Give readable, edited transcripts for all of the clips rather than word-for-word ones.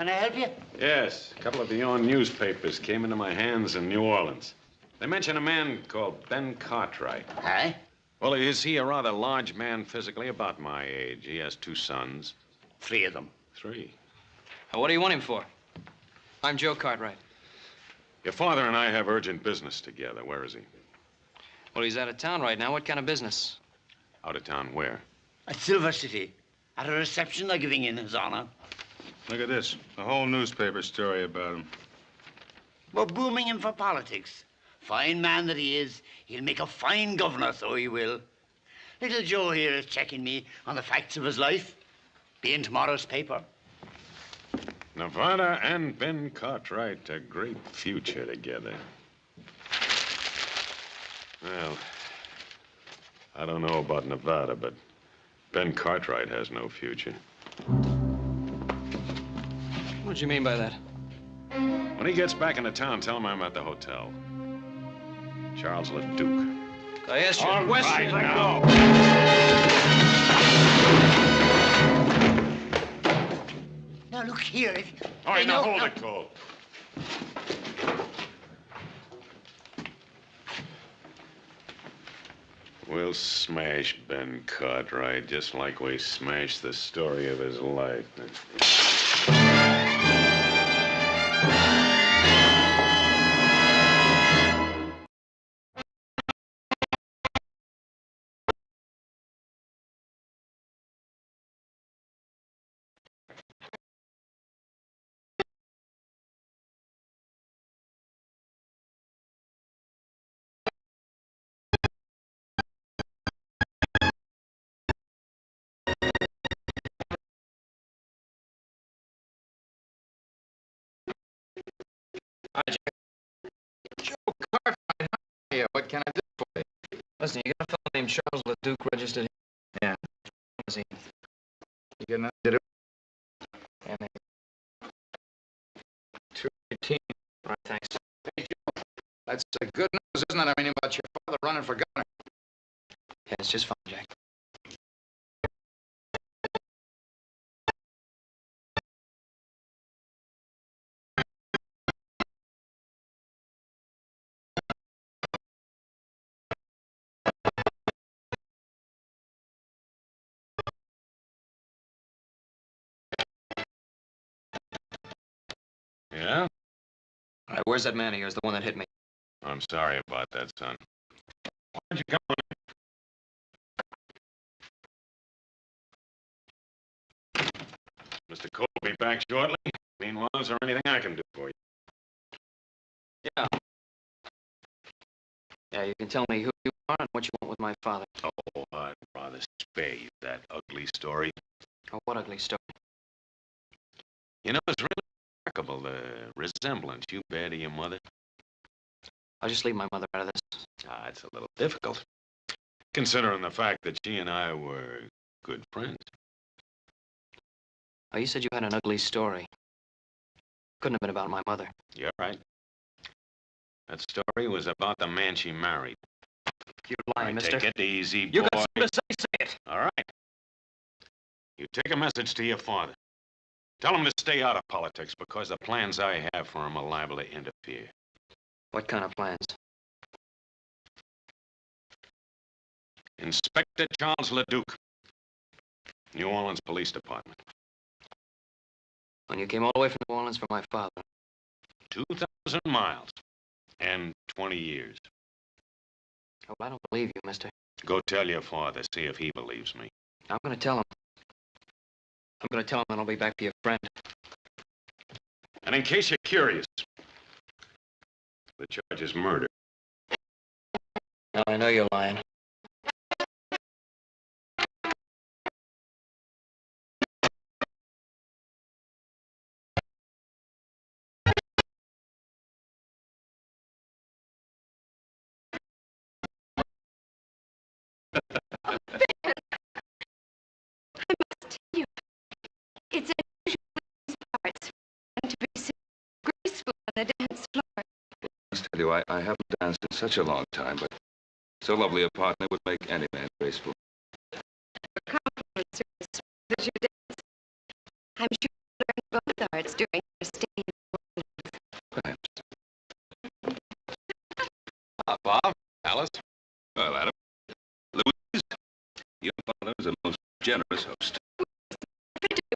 Can I help you? Yes. A couple of your newspapers came into my hands in New Orleans. They mention a man called Ben Cartwright. Aye? Well, is he a rather large man physically, about my age? He has 2 sons. 3 of them. 3. What do you want him for? I'm Joe Cartwright. Your father and I have urgent business together. Where is he? Well, he's out of town right now. What kind of business? Out of town where? At Silver City. At a reception they're giving in his honor. Look at this. A whole newspaper story about him. We're booming him for politics. Fine man that he is. He'll make a fine governor, so he will. Little Joe here is checking me on the facts of his life. Be in tomorrow's paper. Nevada and Ben Cartwright, a great future together. Well, I don't know about Nevada, but Ben Cartwright has no future. What do you mean by that? When he gets back into town, tell him I'm at the hotel. Charles LeDuc. I asked you a question. Let go. Now, look here. All right, now hold it, Cole. We'll smash Ben Cartwright just like we smashed the story of his life. Joe Cartwright, how are you? What can I do for you? Listen, you got a fellow named Charles LeDuc registered here. Yeah. Was he? You get enough to do? Yeah, maybe. 218. All right, thanks. Hey, Joe. That's good news, isn't it? I mean, about your father running for governor. Yeah, it's just fine, Jack. Yeah? All right, where's that man of yours, the one that hit me? I'm sorry about that, son. Why don't you come on in? Mr. Cole will be back shortly. Meanwhile, is there anything I can do for you? Yeah. Yeah, you can tell me who you are and what you want with my father. Oh, I'd rather spare you that ugly story. Oh, what ugly story? You know, it's really remarkable, the resemblance you bear to your mother. I'll just leave my mother out of this. Ah, it's a little difficult, considering the fact that she and I were good friends. Oh, you said you had an ugly story. Couldn't have been about my mother. You're right. That story was about the man she married. You're lying, mister. Take it easy, boy. You got something to say, say it. All right. You take a message to your father. Tell him to stay out of politics because the plans I have for him are liable to interfere. What kind of plans? Inspector Charles LeDuc, New Orleans Police Department. When you came all the way from New Orleans for my father. 2,000 miles and 20 years. Oh, I don't believe you, mister. Go tell your father, see if he believes me. I'm going to tell him. I'm going to tell him that I'll be back for your friend. And in case you're curious, the charge is murder. Now, I know you're lying. It's unusual in these parts and to be so graceful on the dance floor. I must tell you, I haven't danced in such a long time, but so lovely a partner would make any man graceful. Your compliments are as smooth as your dance. I'm sure you learned both of Cartwrights during their stay in Perhaps. Bob, Alice. Well, Adam. Louise, your father is a most generous host.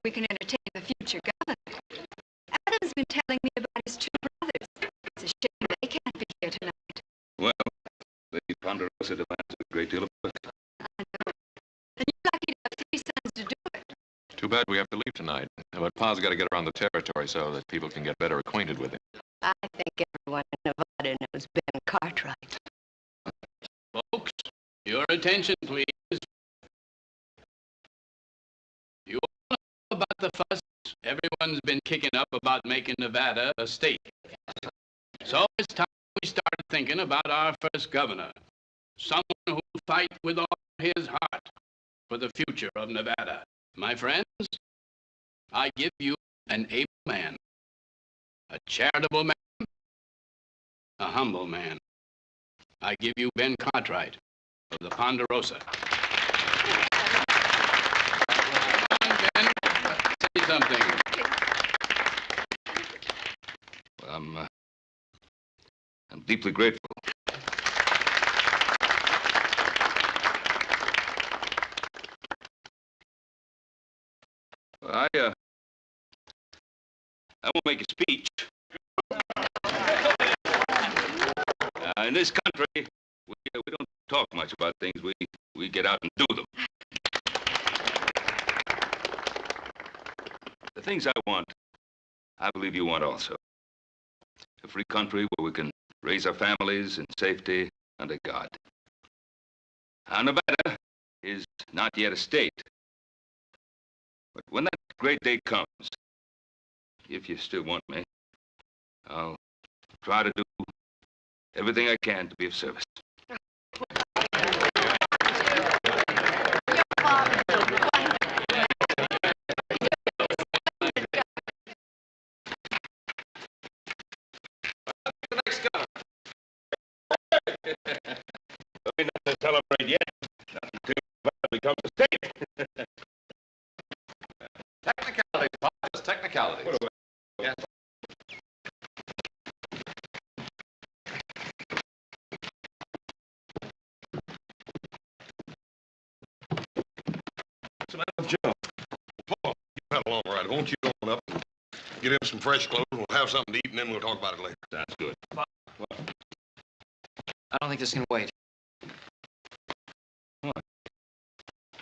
we can entertain the future governor. Adam's been telling me about his two brothers. It's a shame they can't be here tonight. Well, the Ponderosa demands a great deal of work. I know. And you're lucky to have three sons to do it. Too bad we have to leave tonight. But Pa's got to get around the territory so that people can get better acquainted with him. I think everyone in Nevada knows Ben Cartwright. Folks, your attention, please. You all know about the fuss everyone's been kicking up about making Nevada a state. So it's time we started thinking about our first governor. Someone who'll fight with all his heart for the future of Nevada. My friends, I give you an able man, a charitable man, a humble man. I give you Ben Cartwright of the Ponderosa. Come on, Ben, say something. Well, I'm deeply grateful. I won't make a speech. In this country, we don't talk much about things. We get out and do them. The things I want, I believe you want also. A free country where we can raise our families in safety under God. Now, Nevada is not yet a state. But when that great day comes, if you still want me, I'll try to do everything I can to be of service. Ain't nothing to celebrate yet. Not until it becomes a state. Technicalities, Bob, just technicalities. What away. Yeah. What's the matter with Joe? Paul, you had a long ride. Won't you go on up and get him some fresh clothes? We'll have something to eat, and then we'll talk about it later. Sounds good. I don't think this can wait. What?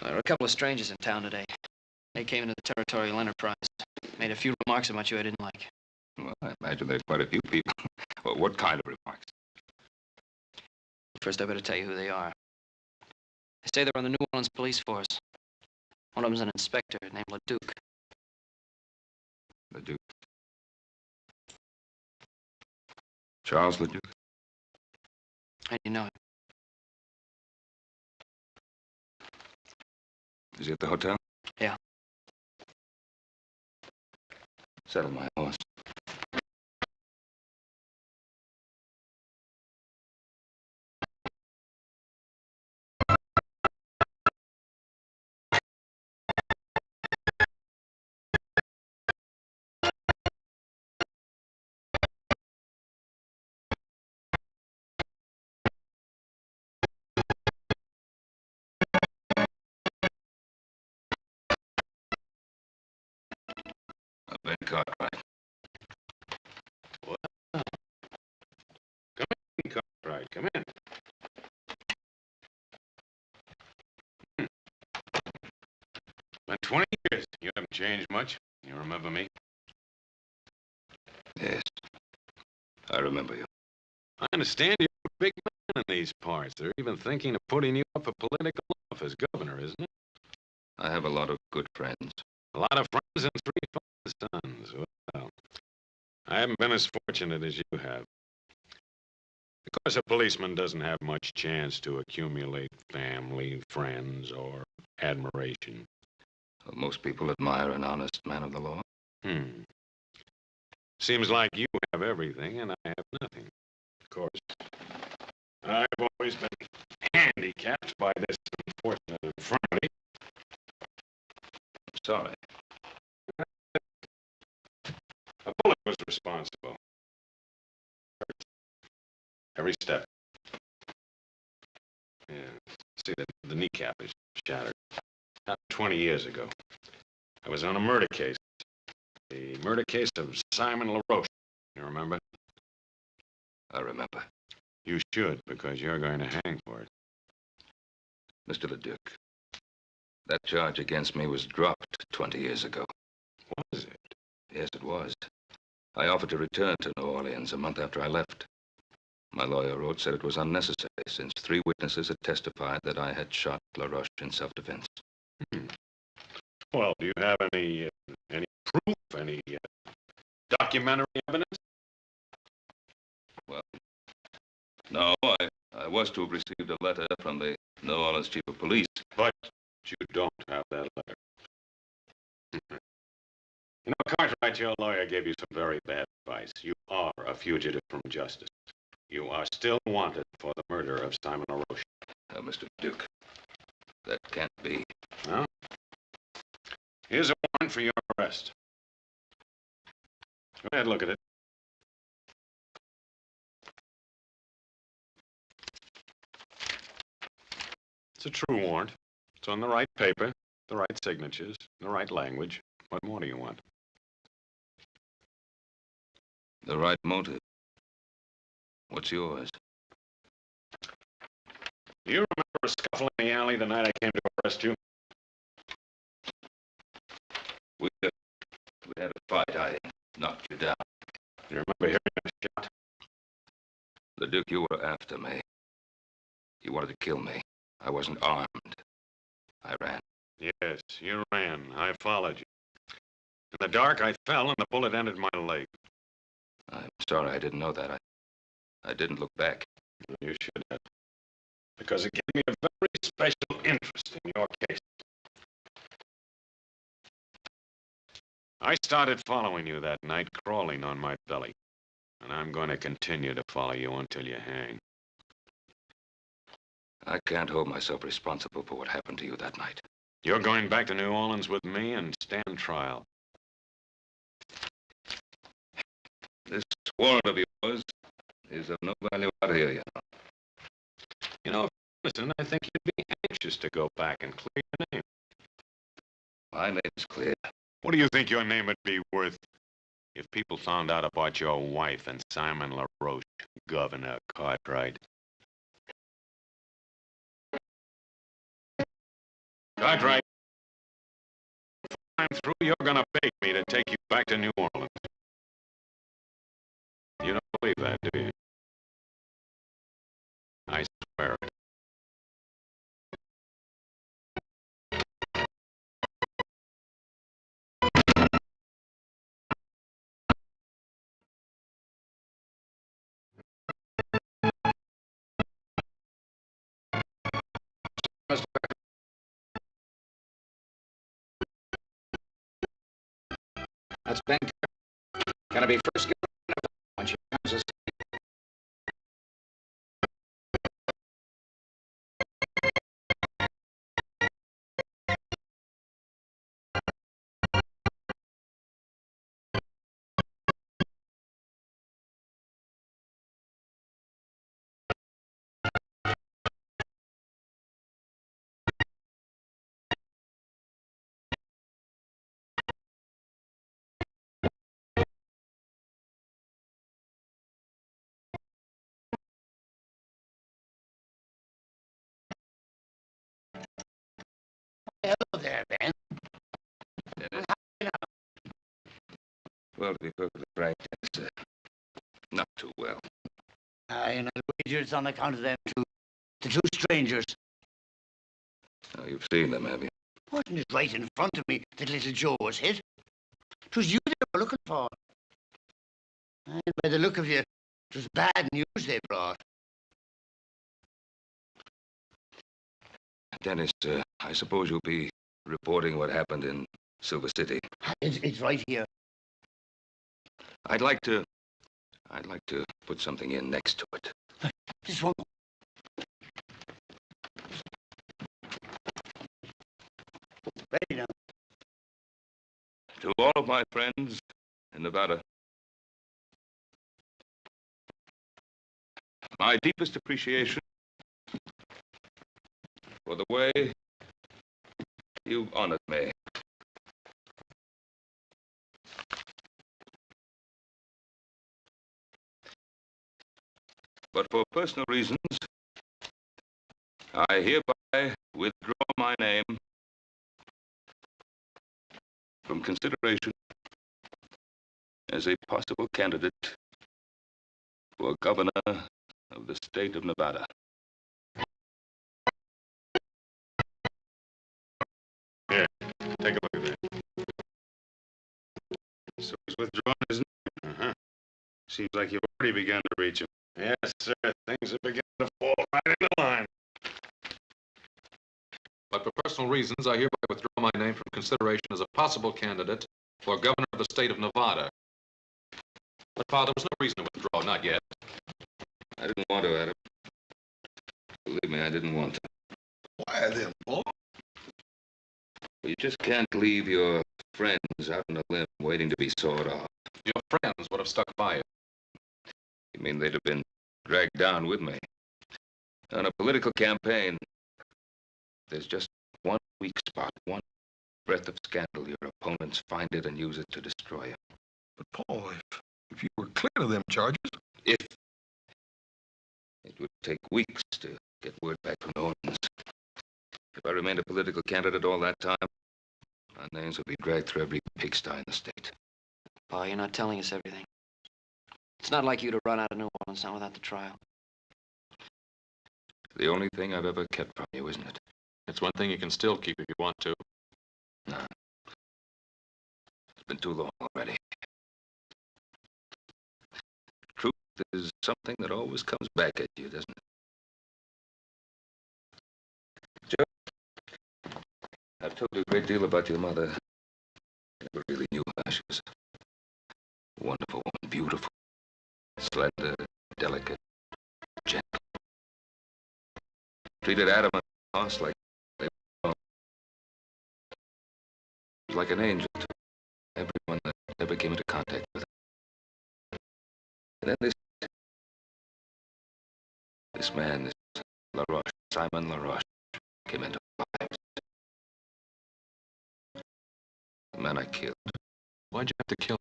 There are a couple of strangers in town today. They came into the territorial enterprise. Made a few remarks about you I didn't like. Well, I imagine there are quite a few people. Well, what kind of remarks? First, I better tell you who they are. They say they're on the New Orleans police force. One of them's an inspector named LeDuc. LeDuc. Charles LeDuc? How do you know him? Is he at the hotel? Yeah. Settle my horse. Ben Cartwright. Well, come in, Cartwright. Come in. Been 20 years. You haven't changed much. You remember me? Yes. I remember you. I understand you're a big man in these parts. They're even thinking of putting you up for political office, governor, isn't it? I have a lot of good friends. A lot of friends and 3 fine sons. Well, I haven't been as fortunate as you have. Of course, a policeman doesn't have much chance to accumulate family, friends, or admiration. Well, most people admire an honest man of the law. Seems like you have everything and I have nothing. Of course, I've always been handicapped by this unfortunate infirmity. Sorry. Yeah. See, the kneecap is shattered. Happened 20 years ago. I was on a murder case. The murder case of Simon LaRoche. You remember? I remember. You should, because you're going to hang for it. Mr. Leduc, that charge against me was dropped 20 years ago. Was it? Yes, it was. I offered to return to New Orleans a month after I left. My lawyer wrote, said it was unnecessary, since 3 witnesses had testified that I had shot LaRoche in self-defense. Well, do you have any proof, any documentary evidence? Well, no, I was to have received a letter from the New Orleans chief of police. But you don't have that letter. You know, Cartwright, your lawyer gave you some very bad advice. You are a fugitive from justice. You are still wanted for the murder of Simon LaRoche. Mr. Duke, that can't be. Well, here's a warrant for your arrest. Go ahead, look at it. It's a true warrant. It's on the right paper, the right signatures, the right language. What more do you want? The right motive. What's yours? Do you remember a scuffle in the alley the night I came to arrest you? We had a fight. I knocked you down. You remember hearing a shot? The Duke, you were after me. You wanted to kill me. I wasn't armed. I ran. Yes, you ran. I followed you. In the dark, I fell, and the bullet entered my leg. I'm sorry I didn't know that. I didn't look back. You should have. Because it gave me a very special interest in your case. I started following you that night, crawling on my belly. And I'm going to continue to follow you until you hang. I can't hold myself responsible for what happened to you that night. You're going back to New Orleans with me and stand trial. This warrant of yours is of no value out here, you know. You know, listen, I think you'd be anxious to go back and clear your name. My name's clear. What do you think your name would be worth if people found out about your wife and Simon LaRoche, Governor Cartwright? Cartwright, before I'm through, you're gonna beg me to take you back to New Orleans. You don't believe that, do you? I swear it. That's Ben Cartwright. Gonna be first given when she comes to Hello there, Ben. Well, to be perfectly frank, it's not too well. And I'll wager it's on account of them two, the 2 strangers. Now, you've seen them, have you? Wasn't it right in front of me that little Joe was hit? 'Twas you they were looking for. And by the look of you, it was bad news they brought. Dennis, I suppose you'll be reporting what happened in Silver City. It's right here. I'd like to put something in next to it. Just one. Ready now. To all of my friends in Nevada, my deepest appreciation for the way you've honored me. But for personal reasons, I hereby withdraw my name from consideration as a possible candidate for governor of the state of Nevada. Here, take a look at that. So he's withdrawn his name. Uh-huh. Seems like you've already begun to reach him. Yes, sir. Things are beginning to fall right into line. But for personal reasons, I hereby withdraw my name from consideration as a possible candidate for governor of the state of Nevada. But, Father, there was no reason to withdraw, not yet. I didn't want to, Adam. Believe me, I didn't want to. Why then, Paul? You just can't leave your friends out on a limb waiting to be sawed off. Your friends would have stuck by you. You mean they'd have been dragged down with me? On a political campaign, there's just one weak spot, one breath of scandal. Your opponents find it and use it to destroy you. But, Paul, if you were clear of them charges... If it would take weeks to get word back from New Orleans. If I remained a political candidate all that time, our names would be dragged through every pigsty in the state. Pa, you're not telling us everything. It's not like you to run out of New Orleans now without the trial. The only thing I've ever kept from you, isn't it? It's one thing you can still keep if you want to. No. It's been too long already. Truth is something that always comes back at you, doesn't it? Joe, I've told you a great deal about your mother. I never really knew her. She was a wonderful woman, beautiful, slender, delicate, gentle. Treated Adam and Ross like they were like an angel to everyone that ever came into contact with her. And then this man, this LaRoche, Simon LaRoche, came into our lives. The man I killed. Why'd you have to kill him?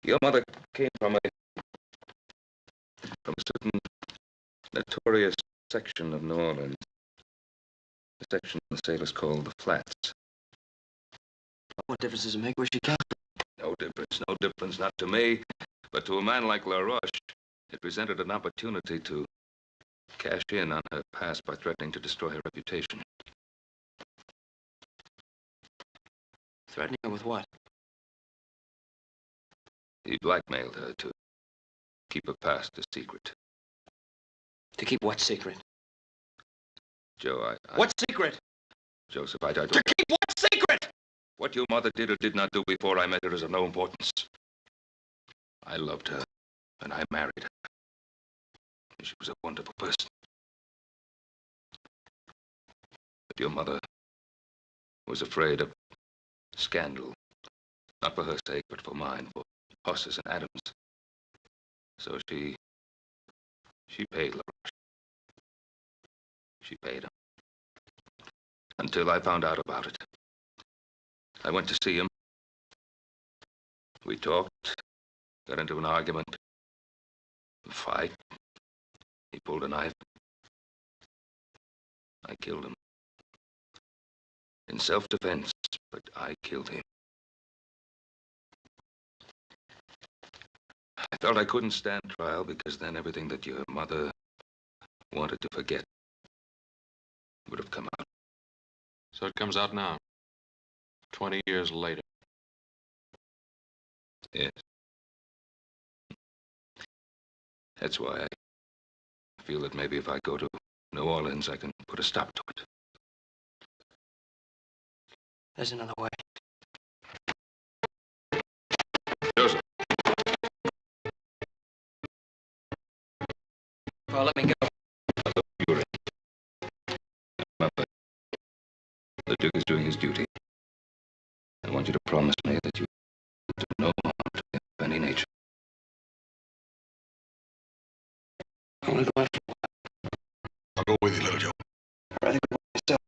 Your mother came from a certain notorious section of New Orleans. The section the sailors call the Flats. What difference does it make where she came from? No difference, not to me, but to a man like LaRoche. It presented an opportunity to cash in on her past by threatening to destroy her reputation. Threatening her with what? He blackmailed her to keep her past a secret. To keep what secret? Joe, What secret? Joseph, I don't... To keep what secret? What your mother did or did not do before I met her is of no importance. I loved her, and I married her. She was a wonderful person. But your mother was afraid of scandal. Not for her sake, but for mine, for Hoss's and Adams. So she paid LaRoche. She paid him. Until I found out about it. I went to see him. We talked, got into an argument, a fight. He pulled a knife. I killed him. In self-defense, but I killed him. I felt I couldn't stand trial because then everything that your mother wanted to forget would have come out. So it comes out now, 20 years later. Yes. That's why I feel that maybe if I go to New Orleans, I can put a stop to it. There's another way. Joseph. Oh, let me go. Remember, the Duke is doing his duty. I want you to promise me that you will do no harm to him of any nature. I want to go after a while. I think myself.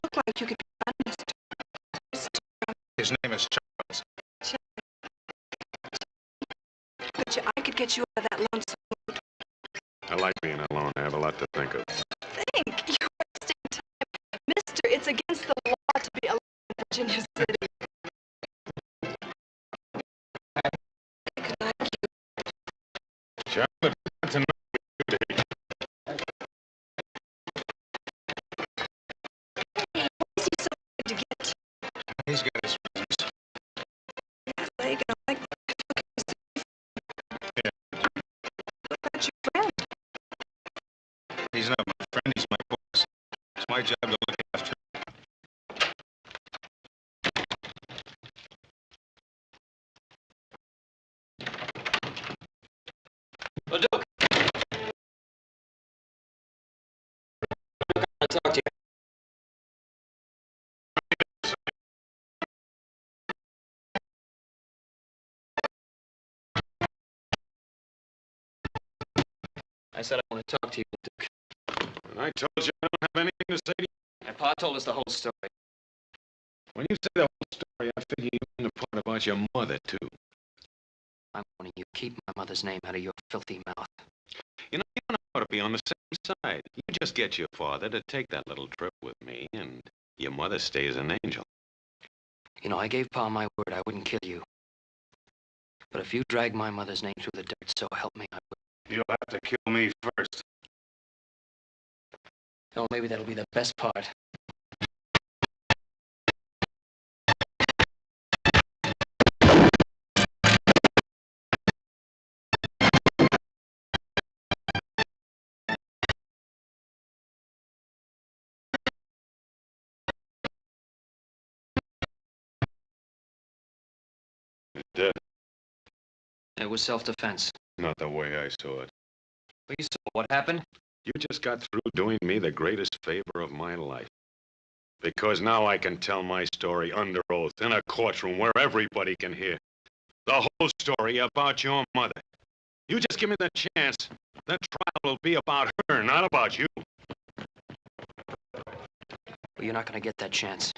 Look like you could be honest. His name is Charles. But I could get you out of that lonesome mood. I like being alone. I have a lot to think of. Think. You're wasting time. Mister, it's against the law to be alone in Virginia City. I could like you. Charlie, I'd to know you today. Hey, why is he so hard to get? He's got his reasons. Yes, they gonna like Yeah. What about your friend? He's not my friend, he's my boss. It's my job to look after him. Oh, Duke. I'll talk to you. I said I want to talk to you, Duke. And I told you I don't have anything to say to you. And Pa told us the whole story. When you say the whole story, I figure you mean the part about your mother, too. I'm warning you, keep my mother's name out of your filthy mouth. You know, you don't ought to be on the same side. You just get your father to take that little trip with me, and your mother stays an angel. You know, I gave Pa my word I wouldn't kill you. But if you drag my mother's name through the dirt, so help me, I will. You'll have to kill me first. Oh, maybe that'll be the best part. Dead. It was self-defense. Not the way I saw it. Well, you saw what happened? You just got through doing me the greatest favor of my life. Because now I can tell my story under oath in a courtroom where everybody can hear. The whole story about your mother. You just give me the chance. That trial will be about her, not about you. Well, you're not going to get that chance.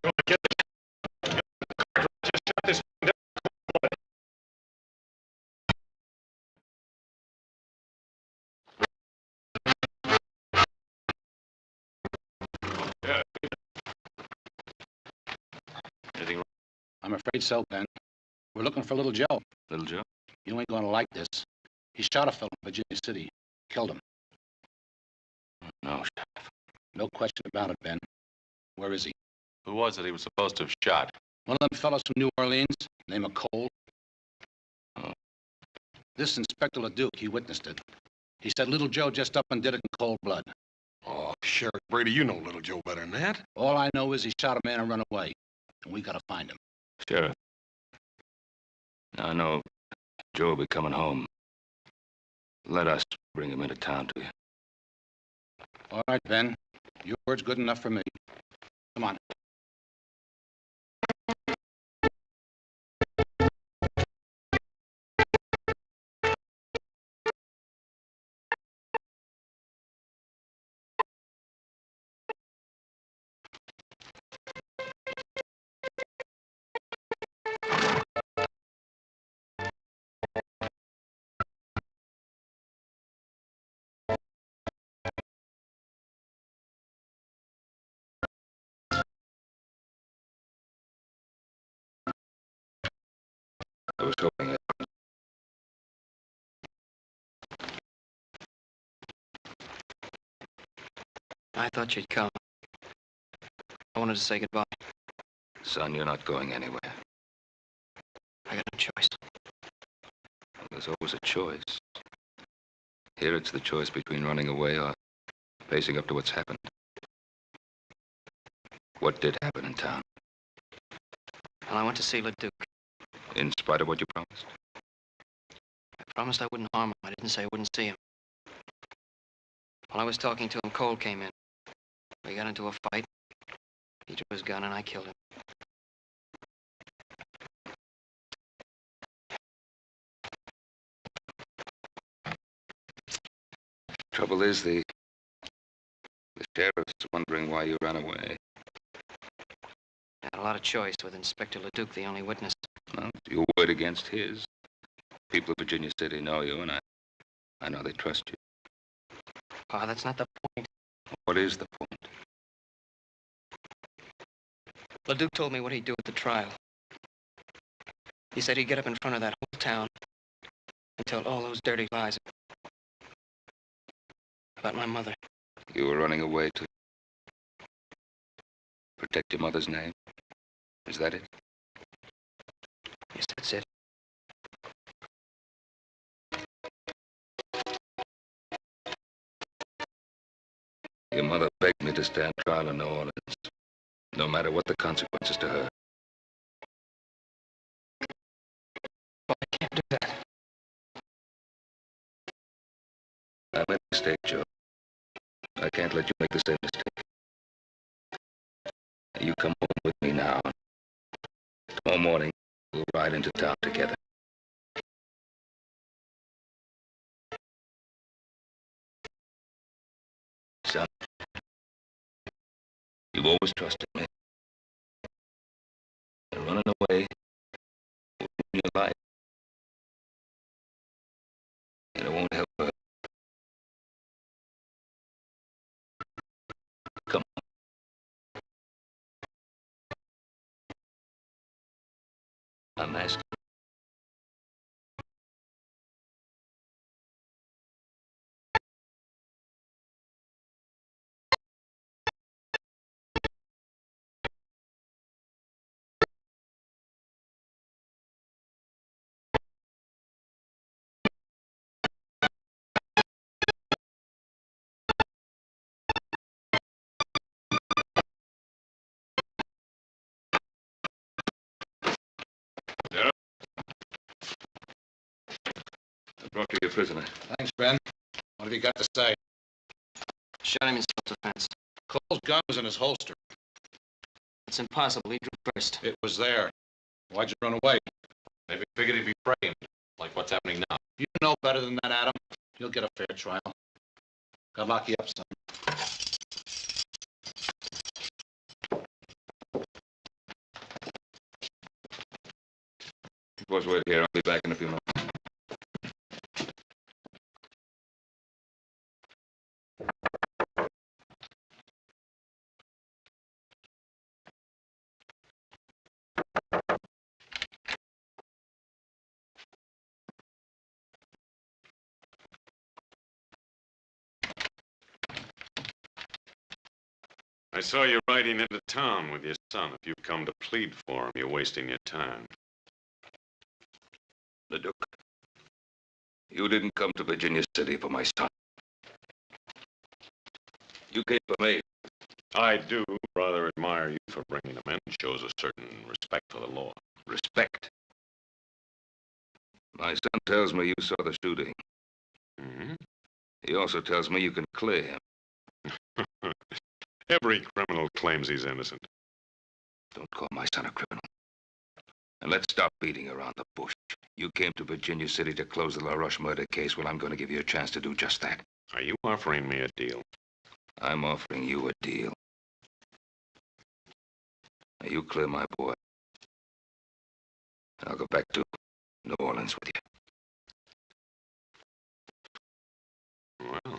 Go on, get it. Just shut this thing down. Yeah. Anything wrong? I'm afraid so, Ben. We're looking for Little Joe. Little Joe? You ain't gonna like this. He shot a fellow in Virginia City. Killed him. No, Sheriff. No question about it, Ben. Where is he? Who was it he was supposed to have shot? One of them fellows from New Orleans, named Cole. Oh. This Inspector LeDuc, he witnessed it. He said Little Joe just up and did it in cold blood. Oh, Sheriff Brady, you know Little Joe better than that. All I know is he shot a man and run away. And we gotta find him. Sheriff. Now, I know Joe will be coming home. Let us bring him into town to you. All right, Ben. Your word's good enough for me. Come on. I was hoping it. I thought you'd come. I wanted to say goodbye. Son, you're not going anywhere. I got no choice. Well, there's always a choice. Here it's the choice between running away or facing up to what's happened. What did happen in town? Well, I went to see LeDuc. In spite of what you promised? I promised I wouldn't harm him. I didn't say I wouldn't see him. While I was talking to him, Cole came in. We got into a fight. He drew his gun and I killed him. Trouble is, the sheriff's wondering why you ran away. I had a lot of choice with Inspector LeDuc, the only witness. Well, your word against his. People of Virginia City know you, and I know they trust you. Pa, that's not the point. What is the point? LeDuc told me what he'd do at the trial. He said he'd get up in front of that whole town and tell all those dirty lies about my mother. You were running away to protect your mother's name? Is that it? Yes, that's it. Your mother begged me to stand trial in New Orleans, no matter what the consequences to her. Well, I can't do that. I made a mistake, Joe. I can't let you make the same mistake. You come home with me now. Tomorrow morning, we'll ride into town together. Son, you've always trusted me. And running away will ruin your life. And it won't help her. Come on. I'm asking. I brought you your prisoner. Thanks, Ben. What have you got to say? Shot him in self-defense. Cole's gun was in his holster. It's impossible. He drew first. It was there. Why'd you run away? Maybe figured he'd be framed, like what's happening now. You know better than that, Adam. You'll get a fair trial. God lock you up, son. Boys, wait here. I'll be back in a few minutes. I saw you riding into town with your son. If you've come to plead for him, you're wasting your time. LeDuc, you didn't come to Virginia City for my son. You came for me. I do rather admire you for bringing him in. It shows a certain respect for the law. Respect. My son tells me you saw the shooting. Mm-hmm. He also tells me you can clear him. Every criminal claims he's innocent. Don't call my son a criminal. And let's stop beating around the bush. You came to Virginia City to close the LaRoche murder case. Well, I'm going to give you a chance to do just that. Are you offering me a deal? I'm offering you a deal. Now, you clear my boy. And I'll go back to New Orleans with you. Well.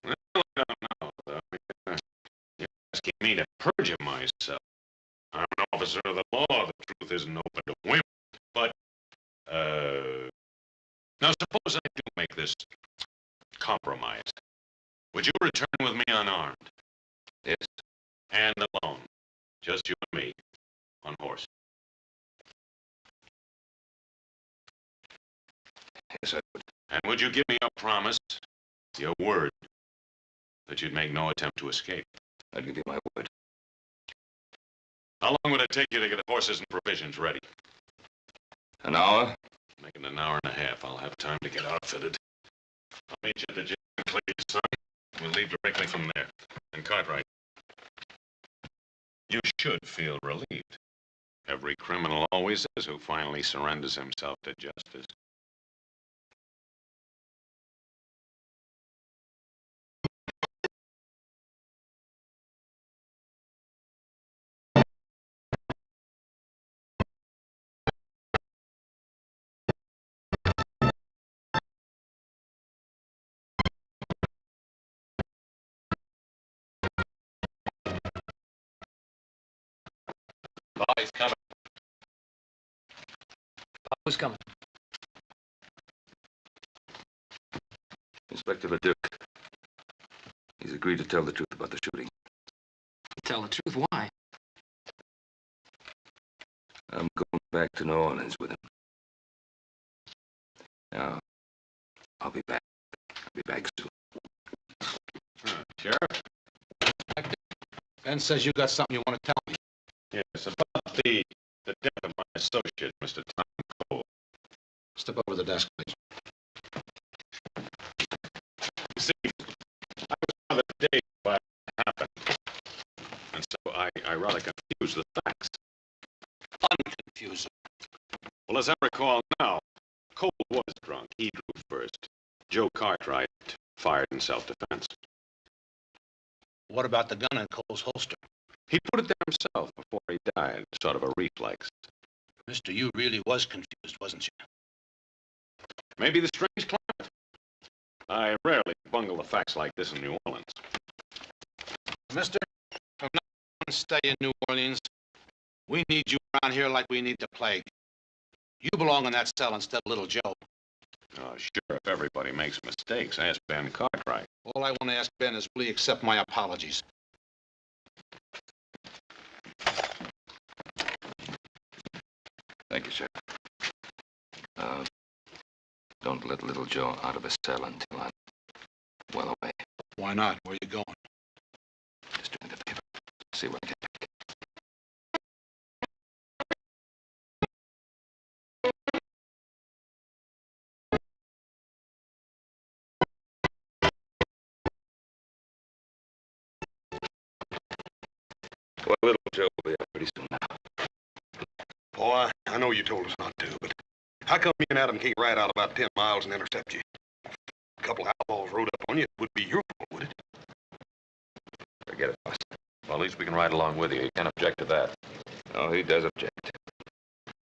Well, I don't know, though. You're asking me to perjure myself. I'm an officer of the law. The truth isn't open to women. But, now suppose I do make this compromise. Would you return with me unarmed? Yes. And alone? Just you and me, on horse? Yes, I would. And would you give me your promise, your word, that you'd make no attempt to escape? I'd give you my word. How long would it take you to get horses and provisions ready? An hour? Make it an hour and a half. I'll have time to get outfitted. I'll meet you at the jail and clear your son. We'll leave directly from there. And Cartwright, you should feel relieved. Every criminal always is who finally surrenders himself to justice. He's coming. Who's coming? Inspector Leduc. He's agreed to tell the truth about the shooting. Tell the truth, why? I'm going back to New Orleans with him. Now, I'll be back. I'll be back soon. Sheriff? Ben says you got something you want to tell me. Yes, about the death of my associate, Mr. Tom Cole. Step over to the desk, please. You see, I was rather dazed by what happened. And so I rather confused the facts. Unconfusing. Well, as I recall now, Cole was drunk. He drew first. Joe Cartwright fired in self-defense. What about the gun in Cole's holster? He put it there himself before he died, sort of a reflex. Mister, you really was confused, wasn't you? Maybe the strange climate. I rarely bungle the facts like this in New Orleans. Mister, from now on, stay in New Orleans. We need you around here like we need the plague. You belong in that cell instead of little Joe. Oh, sure, if everybody makes mistakes, ask Ben Cartwright. All I want to ask Ben is will he accept my apologies? Thank you, sir. Don't let little Joe out of his cell until I'm well away. Why not? Where are you going? Just do me the favor. See what I get back. Well, little Joe will be up pretty soon now. Boy, I know you told us not to, but how come me and Adam can't ride out about 10 miles and intercept you? A couple outlaws rode up on you, it would be your fault, would it? Forget it, boss. Well, at least we can ride along with you. You can't object to that. Oh, he does object.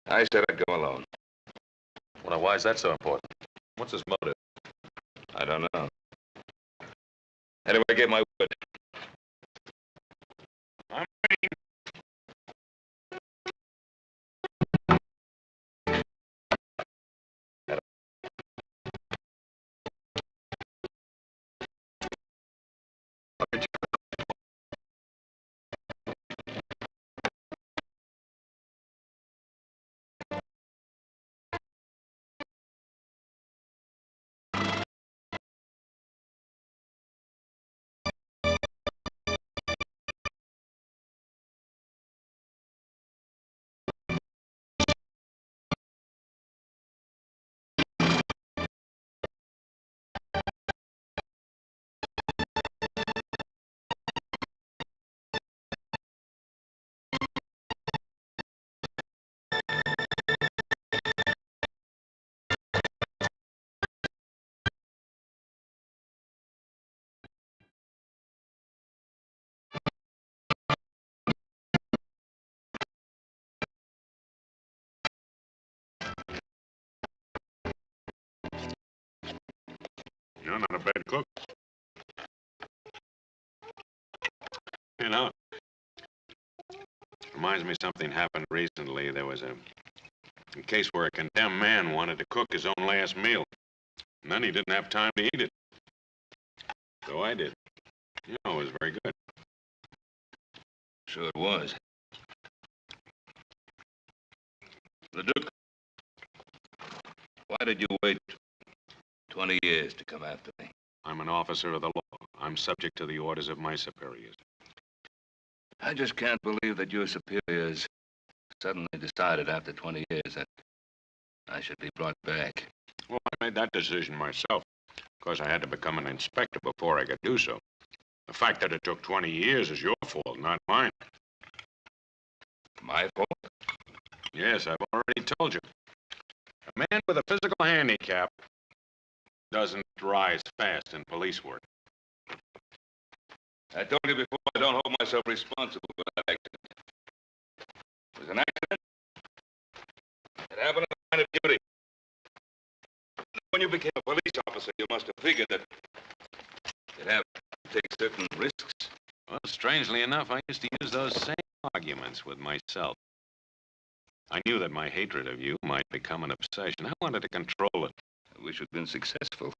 I said I'd go alone. Well, now, why is that so important? What's his motive? I don't know. Anyway, I gave my word. I'm waiting. You're not a bad cook. You know, reminds me something happened recently. There was a case where a condemned man wanted to cook his own last meal. And then he didn't have time to eat it. So I did. You know, it was very good. Sure it was. Leduc, why did you wait 20 years to come after me? I'm an officer of the law. I'm subject to the orders of my superiors. I just can't believe that your superiors suddenly decided after 20 years that I should be brought back. Well, I made that decision myself. Of course, I had to become an inspector before I could do so. The fact that it took 20 years is your fault, not mine. My fault? Yes, I've already told you. A man with a physical handicap doesn't rise fast in police work. I told you before, I don't hold myself responsible for that accident. It was an accident. It happened in the line of duty. When you became a police officer, you must have figured that you'd have to take certain risks. Well, strangely enough, I used to use those same arguments with myself. I knew that my hatred of you might become an obsession. I wanted to control it. I wish you'd been successful.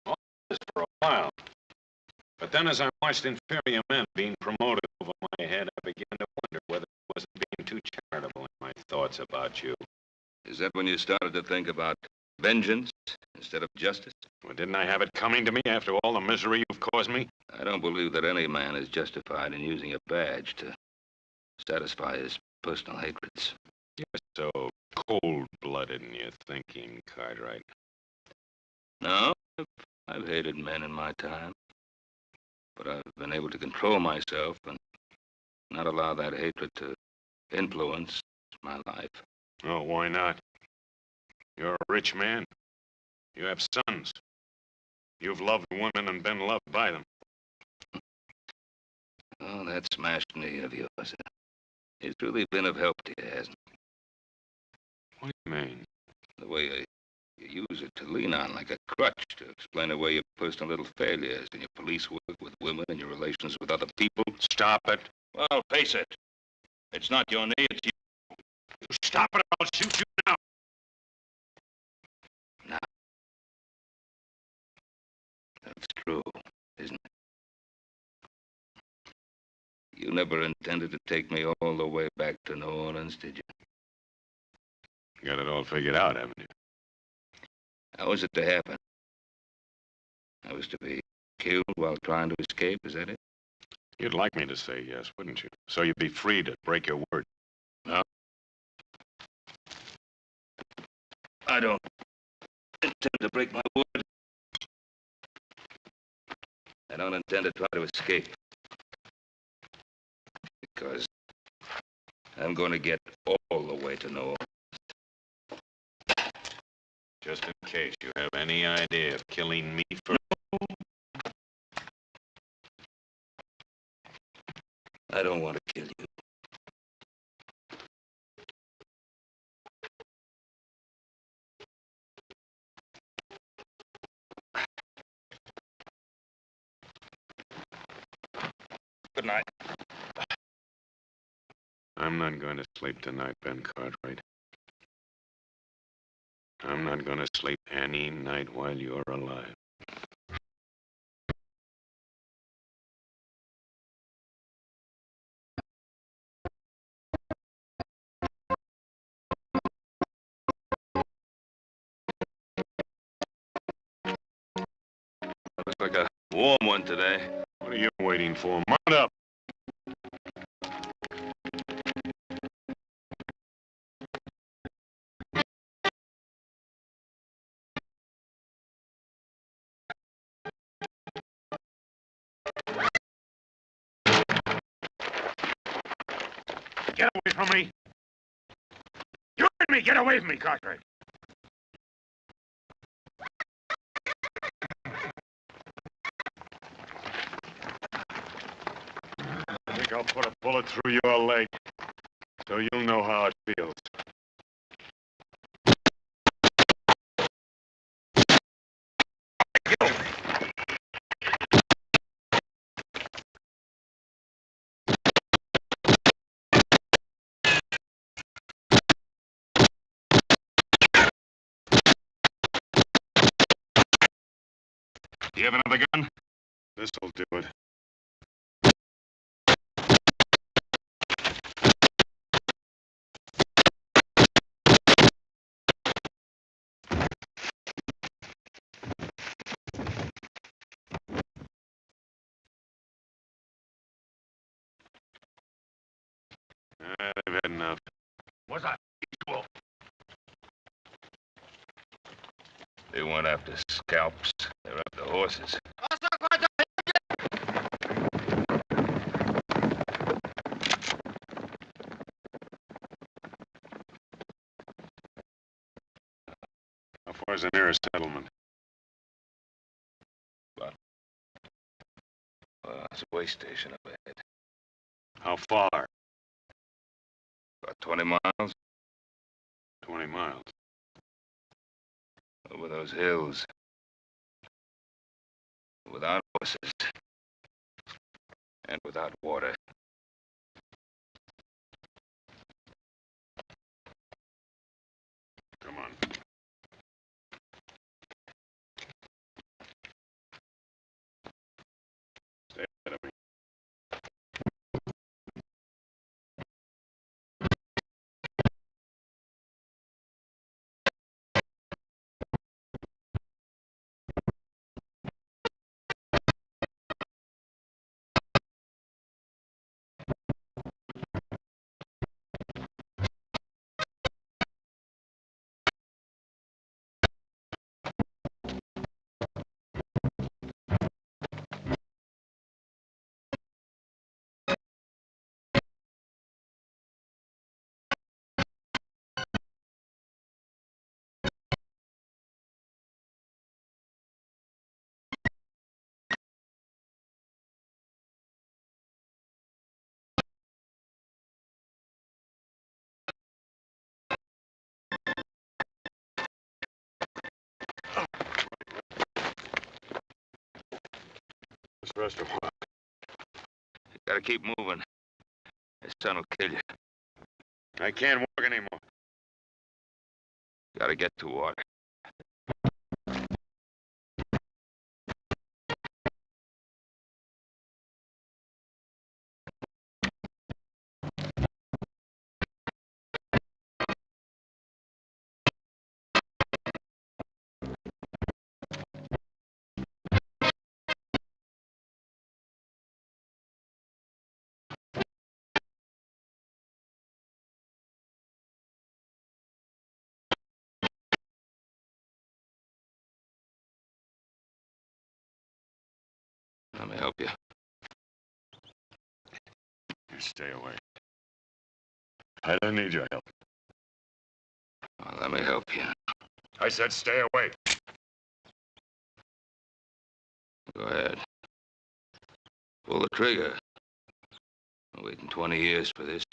Well, just for a while. But then as I watched inferior men being promoted over my head, I began to wonder whether I wasn't being too charitable in my thoughts about you. Is that when you started to think about vengeance instead of justice? Well, didn't I have it coming to me after all the misery you've caused me? I don't believe that any man is justified in using a badge to satisfy his personal hatreds. You're so cold-blooded in your thinking, Cartwright. No, I've hated men in my time. But I've been able to control myself and not allow that hatred to influence my life. Oh, why not? You're a rich man. You have sons. You've loved women and been loved by them. Oh, that smashed knee of yours. It's really been of help to you, hasn't it? What do you mean? The way you use it to lean on like a crutch to explain away your personal little failures in your police work with women and your relations with other people. Stop it. Well, face it. It's not your knee, it's you. You stop it or I'll shoot you now. Now. That's true, isn't it? You never intended to take me all the way back to New Orleans, did you? You got it all figured out, haven't you? How was it to happen? I was to be killed while trying to escape, is that it? You'd like me to say yes, wouldn't you? So you'd be free to break your word. No. I don't intend to break my word. I don't intend to try to escape. Because I'm going to get all the way to New Orleans. Just in case you have any idea of killing me first. I don't want to kill you. Good night. I'm not going to sleep tonight, Ben Cartwright. I'm not going to sleep any night while you're alive. Looks like a warm one today. What are you waiting for? Mount up! Get away from me! You heard me! Get away from me, Cartwright! I think I'll put a bullet through your leg, so you'll know how it feels. Do you have another gun? This'll do it. I've had enough. What's that? They weren't after scalps. They were after horses. How far's the nearest settlement? Well, it's a way station up ahead. How far? About 20 miles 20 miles. over those hills. Without horses. And without water. Come on. Stay ahead of me. Let's rest a while. You gotta keep moving. This sun will kill you. I can't walk anymore. Gotta get to water. Let me help you. You stay away. I don't need your help. Well, let me help you. I said stay away. Go ahead. Pull the trigger. I'm waiting 20 years for this.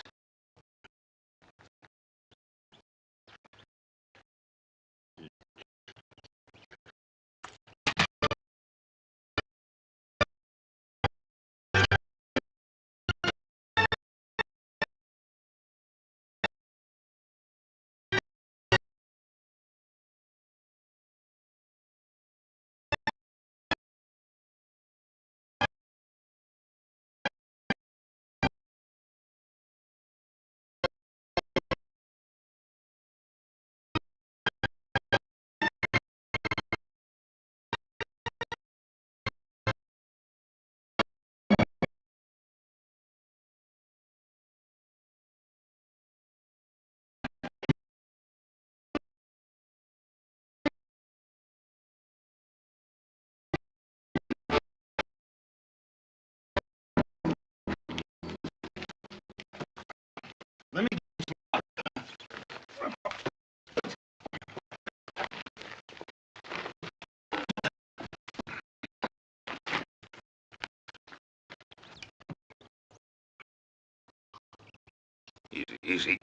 Easy, easy.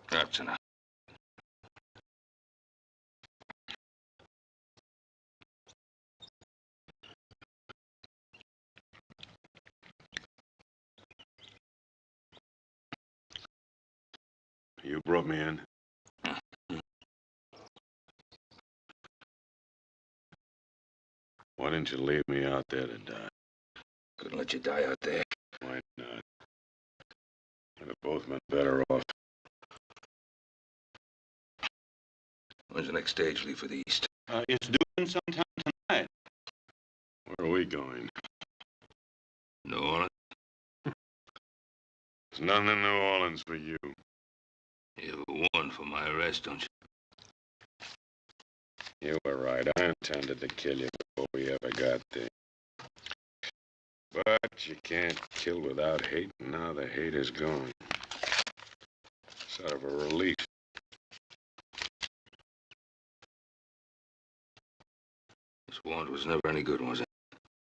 That's enough. You brought me in. Why didn't you leave me out there to die? Couldn't let you die out there. Why not? We'd have both been better off. When's the next stage leave for the East? It's due in sometime tonight. Where are we going? New Orleans? There's nothing in New Orleans for you. You have a warrant for my arrest, don't you? You were right. I intended to kill you before we ever got there. But you can't kill without hate, and now the hate is gone. Sort of a relief. This warrant was never any good, was it?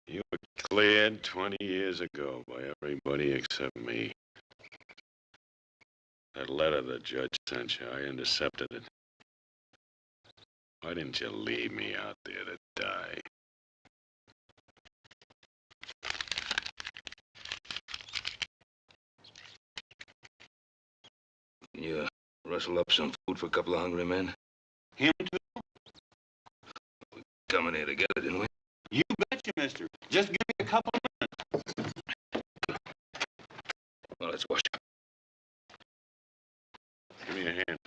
You were cleared 20 years ago by everybody except me. That letter the judge sent you, I intercepted it. Why didn't you leave me out there to die? Can you rustle up some food for a couple of hungry men? Him too? We come in here together, didn't we? You betcha, mister. Just give me a couple of minutes. Well, let's wash up. Give me a hand.